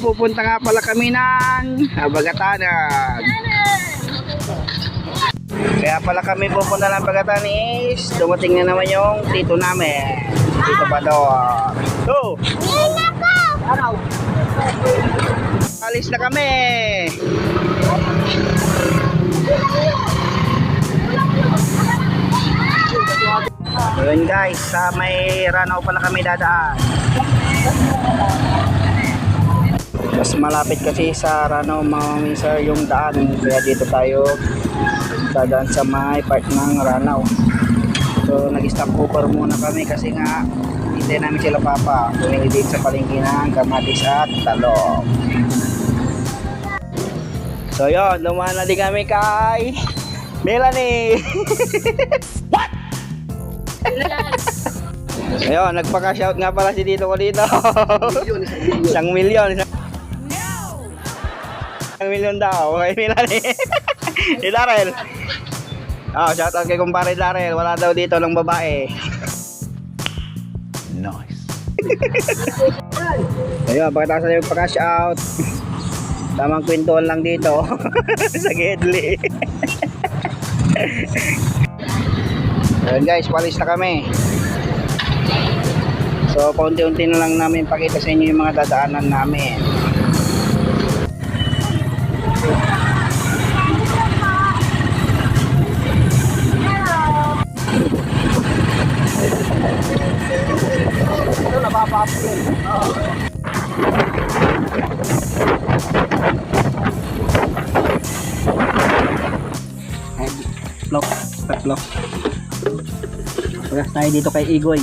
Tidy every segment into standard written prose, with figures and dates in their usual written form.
pupunta nga pala kami ng Bagatanan. Kaya pala kami pupunta ng Bagatan is dumating na naman yung tito namin. Tito Bador. So, alis na kami. Ayun guys, sa may Ranao pala kami dadaan. Mas malapit kasi sa Ranao mga minsan yung daan, kaya dito tayo dadaan sa may part ng Ranao. So nag-stop over muna kami kasi nga hindi namin sila papa bumili dito sa palengke ng kamatis at talong. So yun, dumaan na din kami kay Melanie. What? Ayun, nagpaka-shout nga pala si dito ko dito. 1 milyon. 1 milyon daw. Okay, Melanie. Si Darrell. Shout out kay kumpare Darrell. Wala daw dito ng babae. Nice. Ayun, pagkatapos na yung paka-shout. Tamang kwentuhan lang dito. Sa Gedli. Ayun guys, palis na kami. So paunti-unti na lang namin pakita sa inyo yung mga dadaanan namin. Ito napapapin. Tatlo. Pagkas tayo dito kay Igoy.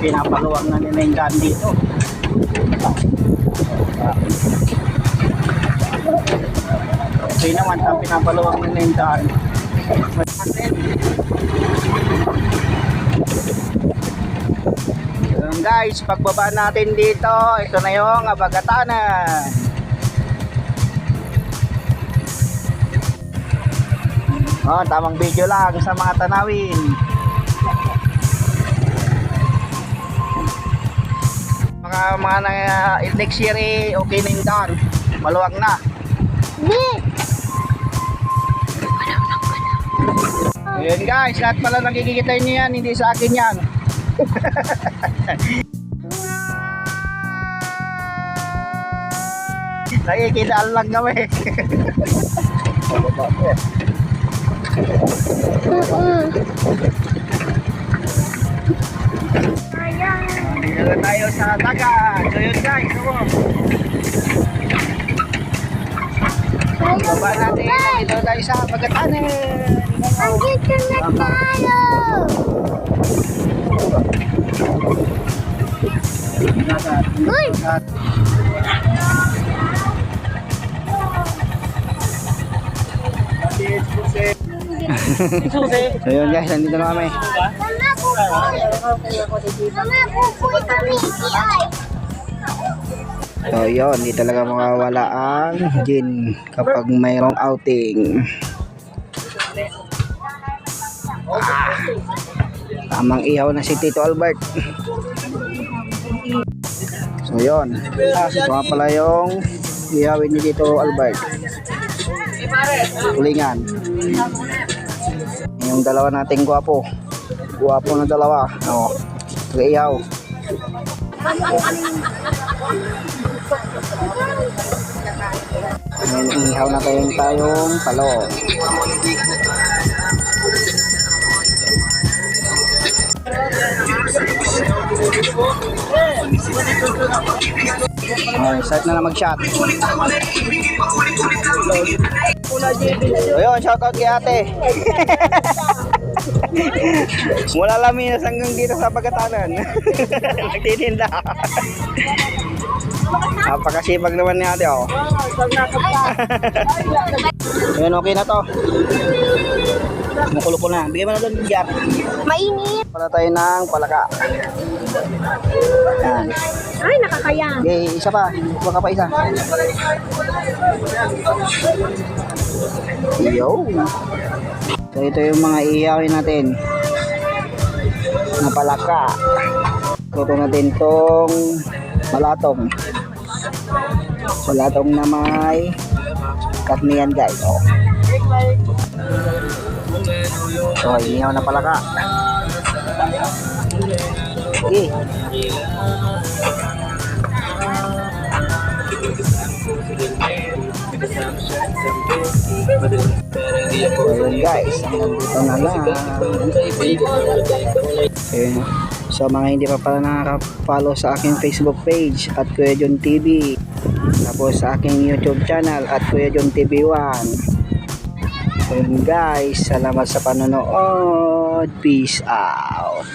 Pinapaluwag na nila yung daan dito. Okay naman, pinapaluwag na nila yung daan. Yun guys, pagbaba natin dito, ito na yung Bagatanan. Tamang video lang sa mga tanawin. Mga next year okay na yung daan, maluwag na. Ayan guys, lahat pala nakikita nyo yan, hindi sa akin yan. Nakikitaan lang kami. Dito na tayo sa dagat. So yun guys, baba natin. Dito tayo sa Bagatanan. Andito na tayo. Uy! So yun guys, nandito na kami. Mama, pupuy kami. So yun, hindi talaga makawala ang gin kapag mayroong outing. Tamang ihaw na si Tito Albert. So yun, ito nga pala yung ihawin ni Tito Albert. Kulingan. Yung dalawa nating gwapo na dalawa. Ihaw. Ngayon ihaw na tayong talong. Start na mag-shot. So yun, shoutout kay ate. Mula Laminas hanggang dito sa Bagatanan. Nagtitinda. Napakasipag naman ni ate, oh. Ayan, okay na to. Makulo na. Bigyan mo na doon, Jar. Mainit. Para tayo ng palaka. Yan. Ay, nakakaya. Okay, isa pa. Baka pa isa. Yo. So, ito yung mga iyawin natin na palaka. Luto natin tong malatong. Malatong na may karniyan, guys. Oh. So, iyaw na palaka. Okay. So, yun guys, hanggang dito na lang. Okay. So, mga hindi pa pala nakaka-follow sa aking Facebook page at Kuya John TV, tapos sa aking YouTube channel at Kuya John TV1. So, yun guys, salamat sa panonood. Peace out.